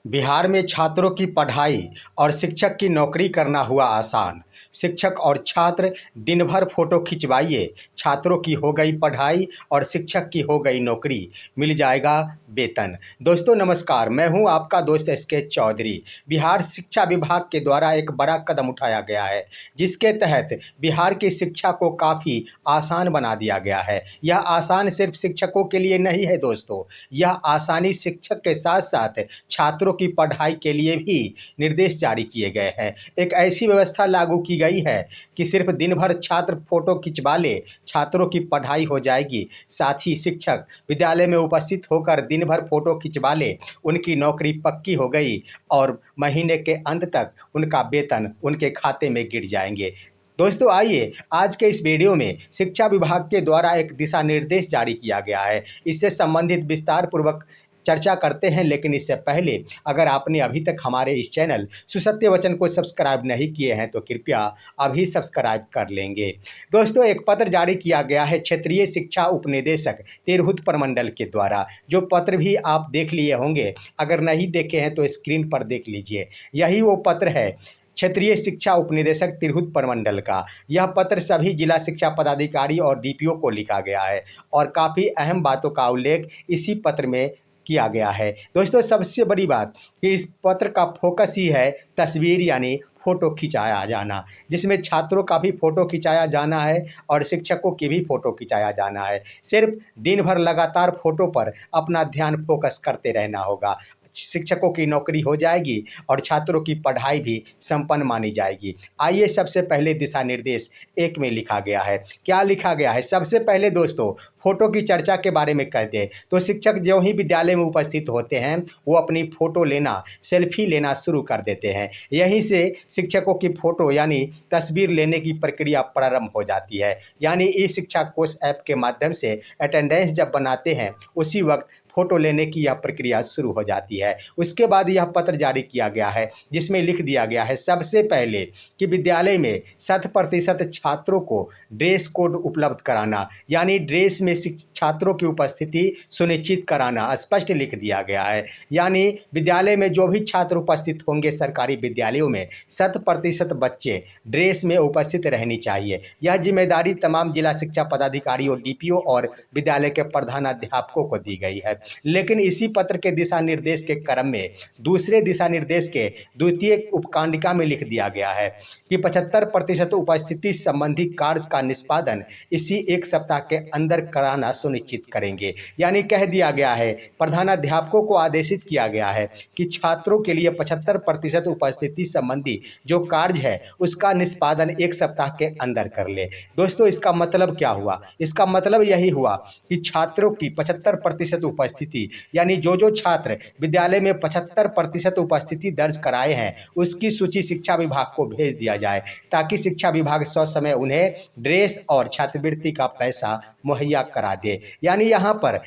बिहार में छात्रों की पढ़ाई और शिक्षक की नौकरी करना हुआ आसान। शिक्षक और छात्र दिन भर फोटो खिंचवाइए, छात्रों की हो गई पढ़ाई और शिक्षक की हो गई नौकरी, मिल जाएगा वेतन। दोस्तों नमस्कार, मैं हूं आपका दोस्त एसके चौधरी। बिहार शिक्षा विभाग के द्वारा एक बड़ा कदम उठाया गया है, जिसके तहत बिहार की शिक्षा को काफ़ी आसान बना दिया गया है। यह आसान सिर्फ शिक्षकों के लिए नहीं है दोस्तों, यह आसानी शिक्षक के साथ साथ छात्रों की पढ़ाई के लिए भी निर्देश जारी किए गए हैं। एक ऐसी व्यवस्था लागू की गई है कि सिर्फ दिन भर छात्र फोटो खिंचवा ले, छात्रों की पढ़ाई हो जाएगी। साथ ही शिक्षक विद्यालय में उपस्थित होकर दिन भर फोटो खिंचवा ले, उनकी नौकरी पक्की हो गई और महीने के अंत तक उनका वेतन उनके खाते में गिर जाएंगे। दोस्तों आइए आज के इस वीडियो में शिक्षा विभाग के द्वारा एक दिशा निर्देश जारी किया गया है, इससे संबंधित विस्तार पूर्वक चर्चा करते हैं। लेकिन इससे पहले अगर आपने अभी तक हमारे इस चैनल सुसत्य वचन को सब्सक्राइब नहीं किए हैं तो कृपया अभी सब्सक्राइब कर लेंगे। दोस्तों एक पत्र जारी किया गया है क्षेत्रीय शिक्षा उपनिदेशक तिरहुत प्रमंडल के द्वारा, जो पत्र भी आप देख लिए होंगे। अगर नहीं देखे हैं तो स्क्रीन पर देख लीजिए, यही वो पत्र है क्षेत्रीय शिक्षा उपनिदेशक तिरहुत प्रमंडल का। यह पत्र सभी जिला शिक्षा पदाधिकारी और डीपीओ को लिखा गया है और काफ़ी अहम बातों का उल्लेख इसी पत्र में किया गया है। दोस्तों सबसे बड़ी बात कि इस पत्र का फोकस ही है तस्वीर यानी फ़ोटो खिंचाया जाना, जिसमें छात्रों का भी फ़ोटो खिंचाया जाना है और शिक्षकों की भी फ़ोटो खिंचाया जाना है। सिर्फ दिन भर लगातार फ़ोटो पर अपना ध्यान फोकस करते रहना होगा। शिक्षकों की नौकरी हो जाएगी और छात्रों की पढ़ाई भी संपन्न मानी जाएगी। आइए सबसे पहले दिशा निर्देश 1 में लिखा गया है। क्या लिखा गया है? सबसे पहले दोस्तों फ़ोटो की चर्चा के बारे में कहते हैं तो शिक्षक जो ही विद्यालय में उपस्थित होते हैं वो अपनी फ़ोटो लेना, सेल्फी लेना शुरू कर देते हैं। यहीं से शिक्षकों की फ़ोटो यानी तस्वीर लेने की प्रक्रिया प्रारंभ हो जाती है। यानी ई शिक्षा कोष ऐप के माध्यम से अटेंडेंस जब बनाते हैं उसी वक्त फ़ोटो लेने की यह प्रक्रिया शुरू हो जाती है। उसके बाद यह पत्र जारी किया गया है जिसमें लिख दिया गया है सबसे पहले कि विद्यालय में 100% छात्रों को ड्रेस कोड उपलब्ध कराना, यानी ड्रेस में छात्रों की उपस्थिति सुनिश्चित कराना स्पष्ट लिख दिया गया है। यानी विद्यालय में जो भी छात्र उपस्थित होंगे सरकारी विद्यालयों में 100% बच्चे ड्रेस में उपस्थित रहनी चाहिए। यह जिम्मेदारी तमाम जिला शिक्षा पदाधिकारियों, डीपीओ और विद्यालय के प्रधानाध्यापकों को दी गई है। लेकिन इसी पत्र के दिशा निर्देश के क्रम में दूसरे दिशा निर्देश के द्वितीय उपकांडिका में लिख दिया गया है कि 75% उपस्थिति संबंधी कार्य का निष्पादन इसी 1 सप्ताह के अंदर कराना सुनिश्चित करेंगे। यानी कह दिया गया है, प्रधानाध्यापकों को आदेशित किया गया है कि छात्रों के लिए 75% उपस्थिति संबंधी जो कार्य है उसका निष्पादन 1 सप्ताह के अंदर कर ले। दोस्तों इसका मतलब क्या हुआ? इसका मतलब यही हुआ कि छात्रों की 75% उपस्थिति यानी जो छात्र विद्यालय में 75% उपस्थिति दर्ज कराए हैं उसकी सूची शिक्षा विभाग को भेज दिया जाए, ताकि शिक्षा विभाग ससमय उन्हें ड्रेस और छात्रवृत्ति का पैसा मुहैया करा दे। यानी यहाँ पर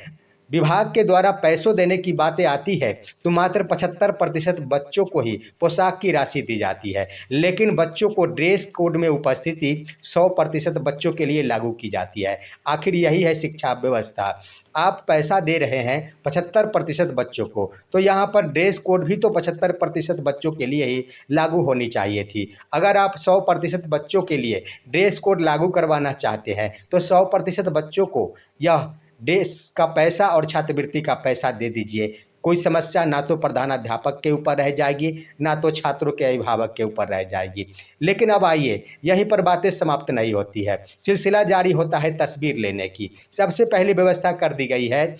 विभाग के द्वारा पैसों देने की बातें आती है तो मात्र 75% बच्चों को ही पोशाक की राशि दी जाती है, लेकिन बच्चों को ड्रेस कोड में उपस्थिति 100% बच्चों के लिए लागू की जाती है। आखिर यही है शिक्षा व्यवस्था। आप पैसा दे रहे हैं 75% बच्चों को, तो यहाँ पर ड्रेस कोड भी तो 75% बच्चों के लिए ही लागू होनी चाहिए थी। अगर आप 100% बच्चों के लिए ड्रेस कोड लागू करवाना चाहते हैं तो 100% बच्चों को यह ड्रेस का पैसा और छात्रवृत्ति का पैसा दे दीजिए। कोई समस्या ना तो प्रधानाध्यापक के ऊपर रह जाएगी, ना तो छात्रों के अभिभावक के ऊपर रह जाएगी। लेकिन अब आइए, यहीं पर बातें समाप्त नहीं होती है, सिलसिला जारी होता है तस्वीर लेने की। सबसे पहले व्यवस्था कर दी गई है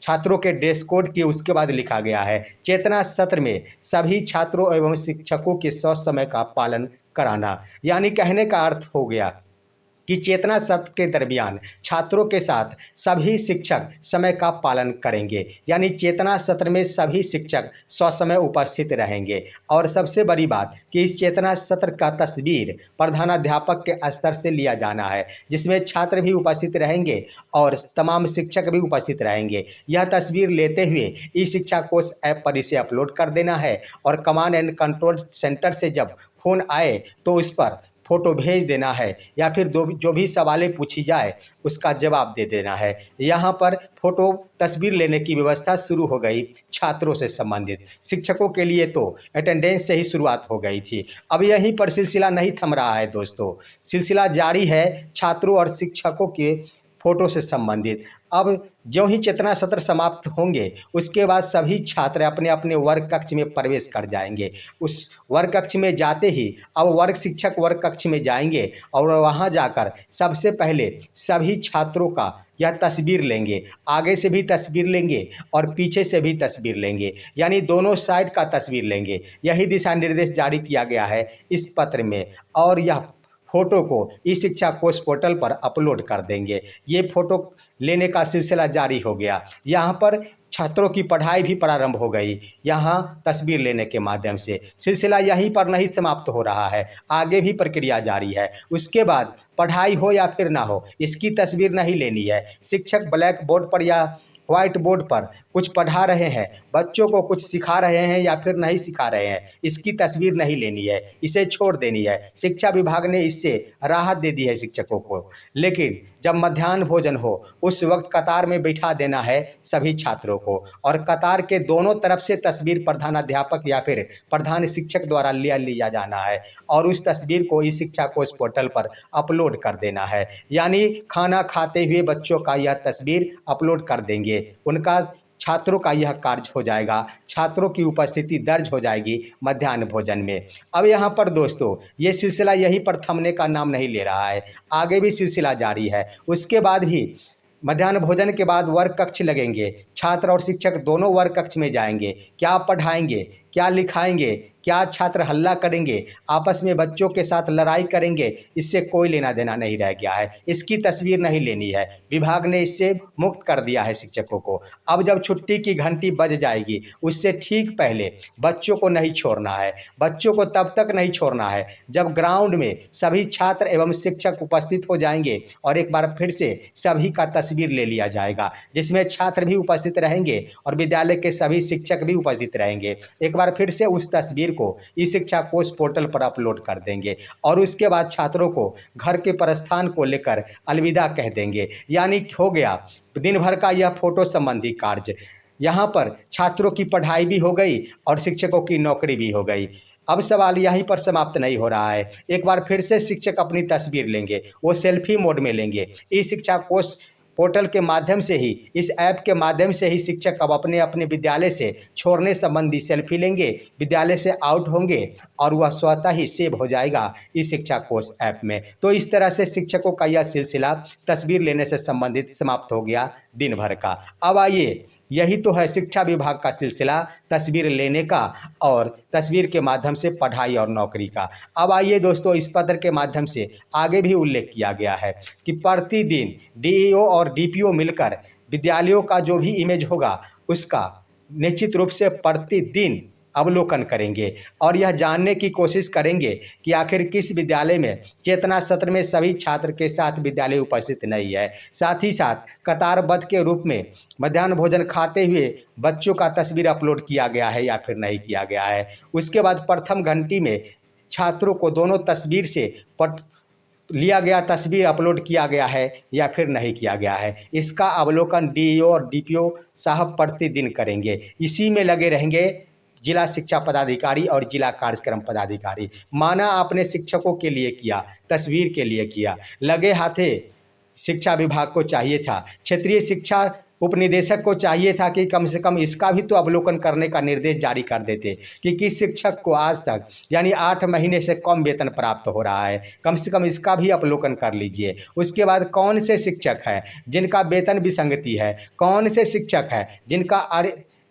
छात्रों के ड्रेस कोड की। उसके बाद लिखा गया है चेतना सत्र में सभी छात्रों एवं शिक्षकों के समय का पालन कराना। यानी कहने का अर्थ हो गया कि चेतना सत्र के दरमियान छात्रों के साथ सभी शिक्षक समय का पालन करेंगे। यानी चेतना सत्र में सभी शिक्षक ससमय उपस्थित रहेंगे। और सबसे बड़ी बात कि इस चेतना सत्र का तस्वीर प्रधानाध्यापक के स्तर से लिया जाना है, जिसमें छात्र भी उपस्थित रहेंगे और तमाम शिक्षक भी उपस्थित रहेंगे। यह तस्वीर लेते हुए ई शिक्षा कोष ऐप पर इसे अपलोड कर देना है और कमांड एंड कंट्रोल सेंटर से जब फ़ोन आए तो उस पर फ़ोटो भेज देना है या फिर जो भी सवालें पूछी जाए उसका जवाब दे देना है। यहाँ पर फ़ोटो तस्वीर लेने की व्यवस्था शुरू हो गई छात्रों से संबंधित। शिक्षकों के लिए तो अटेंडेंस से ही शुरुआत हो गई थी। अब यहीं पर सिलसिला नहीं थम रहा है दोस्तों, सिलसिला जारी है छात्रों और शिक्षकों के फ़ोटो से संबंधित। अब ज्यों ही चेतना सत्र समाप्त होंगे उसके बाद सभी छात्र अपने अपने वर्ग कक्ष में प्रवेश कर जाएंगे। उस वर्ग कक्ष में जाते ही अब वर्ग शिक्षक वर्ग कक्ष में जाएंगे और वहां जाकर सबसे पहले सभी छात्रों का यह तस्वीर लेंगे, आगे से भी तस्वीर लेंगे और पीछे से भी तस्वीर लेंगे, यानी दोनों साइड का तस्वीर लेंगे। यही दिशा निर्देश जारी किया गया है इस पत्र में और यह फ़ोटो को ई शिक्षा कोष पोर्टल पर अपलोड कर देंगे। ये फ़ोटो लेने का सिलसिला जारी हो गया। यहाँ पर छात्रों की पढ़ाई भी प्रारंभ हो गई, यहाँ तस्वीर लेने के माध्यम से। सिलसिला यहीं पर नहीं समाप्त हो रहा है, आगे भी प्रक्रिया जारी है। उसके बाद पढ़ाई हो या फिर ना हो, इसकी तस्वीर नहीं लेनी है। शिक्षक ब्लैक बोर्ड पर या व्हाइट बोर्ड पर कुछ पढ़ा रहे हैं, बच्चों को कुछ सिखा रहे हैं या फिर नहीं सिखा रहे हैं, इसकी तस्वीर नहीं लेनी है, इसे छोड़ देनी है। शिक्षा विभाग ने इससे राहत दे दी है शिक्षकों को। लेकिन जब मध्याह्न भोजन हो उस वक्त कतार में बैठा देना है सभी छात्रों को और कतार के दोनों तरफ से तस्वीर प्रधानाध्यापक या फिर प्रधान शिक्षक द्वारा लिया जाना है और उस तस्वीर को ई शिक्षा कोष पोर्टल पर अपलोड कर देना है। यानी खाना खाते हुए बच्चों का यह तस्वीर अपलोड कर देंगे, उनका छात्रों का यह कार्य हो जाएगा, छात्रों की उपस्थिति दर्ज हो जाएगी मध्याह्न भोजन में। अब यहाँ पर दोस्तों ये सिलसिला यहीं पर थमने का नाम नहीं ले रहा है, आगे भी सिलसिला जारी है। उसके बाद भी मध्याह्न भोजन के बाद वर्ग कक्ष लगेंगे, छात्र और शिक्षक दोनों वर्ग कक्ष में जाएंगे। क्या पढ़ाएंगे, क्या लिखाएंगे, क्या छात्र हल्ला करेंगे, आपस में बच्चों के साथ लड़ाई करेंगे, इससे कोई लेना देना नहीं रह गया है। इसकी तस्वीर नहीं लेनी है, विभाग ने इससे मुक्त कर दिया है शिक्षकों को। अब जब छुट्टी की घंटी बज जाएगी उससे ठीक पहले बच्चों को नहीं छोड़ना है, बच्चों को तब तक नहीं छोड़ना है जब ग्राउंड में सभी छात्र एवं शिक्षक उपस्थित हो जाएंगे और एक बार फिर से सभी का तस्वीर ले लिया जाएगा, जिसमें छात्र भी उपस्थित रहेंगे और विद्यालय के सभी शिक्षक भी उपस्थित रहेंगे। एक बार फिर से उस तस्वीर को ई शिक्षा कोष पोर्टल पर अपलोड कर देंगे और उसके बाद छात्रों को घर के प्रस्थान को लेकर अलविदा कह देंगे। यानी हो गया दिन भर का यह फोटो संबंधी कार्य। यहाँ पर छात्रों की पढ़ाई भी हो गई और शिक्षकों की नौकरी भी हो गई। अब सवाल यहीं पर समाप्त नहीं हो रहा है, एक बार फिर से शिक्षक अपनी तस्वीर लेंगे, वो सेल्फी मोड में लेंगे। ई शिक्षा कोष पोर्टल के माध्यम से ही, इस ऐप के माध्यम से ही शिक्षक अब अपने अपने विद्यालय से छोड़ने संबंधी सेल्फी लेंगे, विद्यालय से आउट होंगे और वह स्वतः ही सेव हो जाएगा इस शिक्षा कोष ऐप में। तो इस तरह से शिक्षकों का यह सिलसिला तस्वीर लेने से संबंधित समाप्त हो गया दिन भर का। अब आइए, यही तो है शिक्षा विभाग का सिलसिला तस्वीर लेने का और तस्वीर के माध्यम से पढ़ाई और नौकरी का। अब आइए दोस्तों, इस पत्र के माध्यम से आगे भी उल्लेख किया गया है कि प्रतिदिन डीईओ और डीपीओ मिलकर विद्यालयों का जो भी इमेज होगा उसका निश्चित रूप से प्रतिदिन अवलोकन करेंगे और यह जानने की कोशिश करेंगे कि आखिर किस विद्यालय में चेतना सत्र में सभी छात्र के साथ विद्यालय उपस्थित नहीं है। साथ ही साथ कतारबद्ध के रूप में मध्याह्न भोजन खाते हुए बच्चों का तस्वीर अपलोड किया गया है या फिर नहीं किया गया है। उसके बाद प्रथम घंटी में छात्रों को दोनों तस्वीर से लिया गया तस्वीर अपलोड किया गया है या फिर नहीं किया गया है, इसका अवलोकन डीईओ और डीपीओ साहब प्रतिदिन करेंगे। इसी में लगे रहेंगे जिला शिक्षा पदाधिकारी और जिला कार्यक्रम पदाधिकारी। माना आपने शिक्षकों के लिए किया, तस्वीर के लिए किया, लगे हाथे शिक्षा विभाग को चाहिए था, क्षेत्रीय शिक्षा उपनिदेशक को चाहिए था कि कम से कम इसका भी तो अवलोकन करने का निर्देश जारी कर देते कि किस शिक्षक को आज तक यानी 8 महीने से कम वेतन प्राप्त हो रहा है, कम से कम इसका भी अवलोकन कर लीजिए। उसके बाद कौन से शिक्षक हैं जिनका वेतन विसंगति है, कौन से शिक्षक हैं जिनका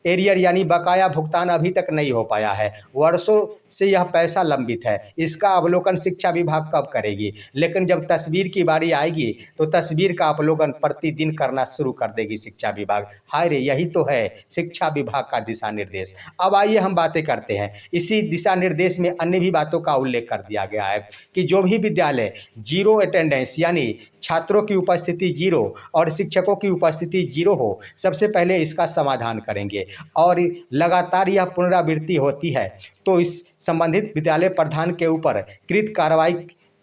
एरियर यानी बकाया भुगतान अभी तक नहीं हो पाया है, वर्षों से यह पैसा लंबित है, इसका अवलोकन शिक्षा विभाग कब करेगी। लेकिन जब तस्वीर की बारी आएगी तो तस्वीर का अवलोकन प्रतिदिन करना शुरू कर देगी शिक्षा विभाग। हाय रे, यही तो है शिक्षा विभाग का दिशा निर्देश। अब आइए हम बातें करते हैं, इसी दिशा निर्देश में अन्य भी बातों का उल्लेख कर दिया गया है कि जो भी विद्यालय जीरो अटेंडेंस यानी छात्रों की उपस्थिति जीरो और शिक्षकों की उपस्थिति जीरो हो, सबसे पहले इसका समाधान करेंगे और लगातार यह पुनरावृत्ति होती है तो इस संबंधित विद्यालय प्रधान के ऊपर कृत कार्रवाई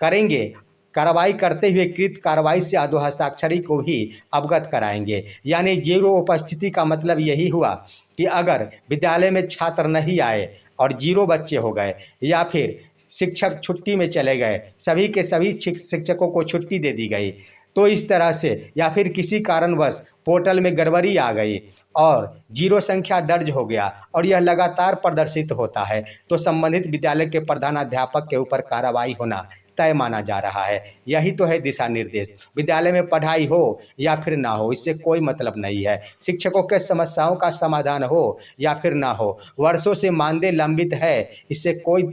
करेंगे। कार्रवाई करते हुए कृत कार्रवाई से अधो हस्ताक्षरी को भी अवगत कराएंगे। यानी जीरो उपस्थिति का मतलब यही हुआ कि अगर विद्यालय में छात्र नहीं आए और जीरो बच्चे हो गए या फिर शिक्षक छुट्टी में चले गए, सभी के सभी शिक्षकों को छुट्टी दे दी गई, तो इस तरह से या फिर किसी कारणवश पोर्टल में गड़बड़ी आ गई और जीरो संख्या दर्ज हो गया और यह लगातार प्रदर्शित होता है, तो संबंधित विद्यालय के प्रधानाध्यापक के ऊपर कार्रवाई होना तय माना जा रहा है। यही तो है दिशा निर्देश। विद्यालय में पढ़ाई हो या फिर ना हो, इससे कोई मतलब नहीं है। शिक्षकों के समस्याओं का समाधान हो या फिर ना हो, वर्षों से मानदेय लंबित है, इससे कोई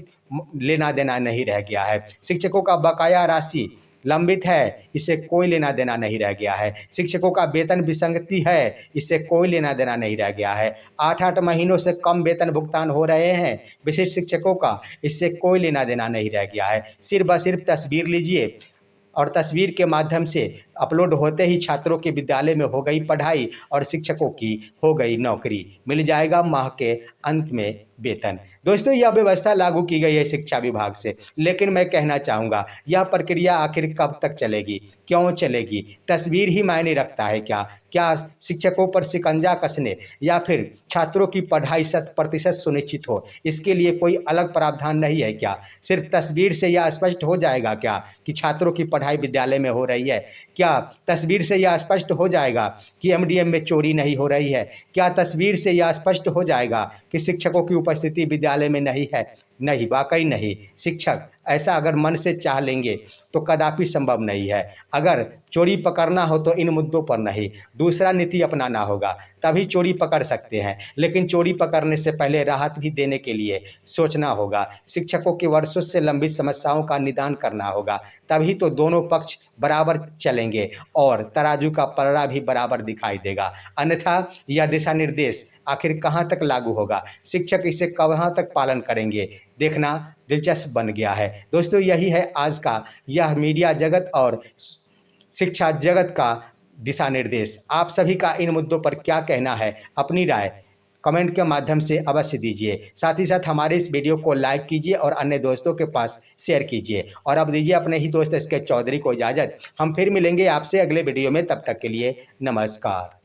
लेना देना नहीं रह गया है। शिक्षकों का बकाया राशि लंबित है, इससे कोई लेना देना नहीं रह गया है। शिक्षकों का वेतन विसंगति है, इससे कोई लेना देना नहीं रह गया है। 8-8 महीनों से कम वेतन भुगतान हो रहे हैं विशिष्ट शिक्षकों का, इससे कोई लेना देना नहीं रह गया है। सिर्फ व सिर्फ तस्वीर लीजिए और तस्वीर के माध्यम से अपलोड होते ही छात्रों के विद्यालय में हो गई पढ़ाई और शिक्षकों की हो गई नौकरी, मिल जाएगा माह के अंत में वेतन। दोस्तों, यह व्यवस्था लागू की गई है शिक्षा विभाग से, लेकिन मैं कहना चाहूँगा यह प्रक्रिया आखिर कब तक चलेगी, क्यों चलेगी? तस्वीर ही मायने रखता है क्या? क्या शिक्षकों पर शिकंजा कसने या फिर छात्रों की पढ़ाई 100% सुनिश्चित हो, इसके लिए कोई अलग प्रावधान नहीं है क्या? सिर्फ तस्वीर से यह स्पष्ट हो जाएगा क्या कि छात्रों की पढ़ाई विद्यालय में हो रही है? क्या तस्वीर से यह स्पष्ट हो जाएगा कि एमडीएम में चोरी नहीं हो रही है? क्या तस्वीर से यह स्पष्ट हो जाएगा कि शिक्षकों की उपस्थिति विद्यालय में नहीं है? नहीं, वाकई नहीं। शिक्षक ऐसा अगर मन से चाह लेंगे तो कदापि संभव नहीं है। अगर चोरी पकड़ना हो तो इन मुद्दों पर नहीं, दूसरा नीति अपनाना होगा, तभी चोरी पकड़ सकते हैं। लेकिन चोरी पकड़ने से पहले राहत भी देने के लिए सोचना होगा। शिक्षकों की वर्षों से लंबित समस्याओं का निदान करना होगा, तभी तो दोनों पक्ष बराबर चलेंगे और तराजू का पलड़ा भी बराबर दिखाई देगा। अन्यथा यह दिशा निर्देश आखिर कहाँ तक लागू होगा, शिक्षक इसे कहाँ तक पालन करेंगे, देखना दिलचस्प बन गया है। दोस्तों, यही है आज का यह मीडिया जगत और शिक्षा जगत का दिशा निर्देश। आप सभी का इन मुद्दों पर क्या कहना है? अपनी राय कमेंट के माध्यम से अवश्य दीजिए। साथ ही साथ हमारे इस वीडियो को लाइक कीजिए और अन्य दोस्तों के पास शेयर कीजिए। और अब दीजिए अपने ही दोस्त एसके चौधरी को इजाज़त। हम फिर मिलेंगे आपसे अगले वीडियो में, तब तक के लिए नमस्कार।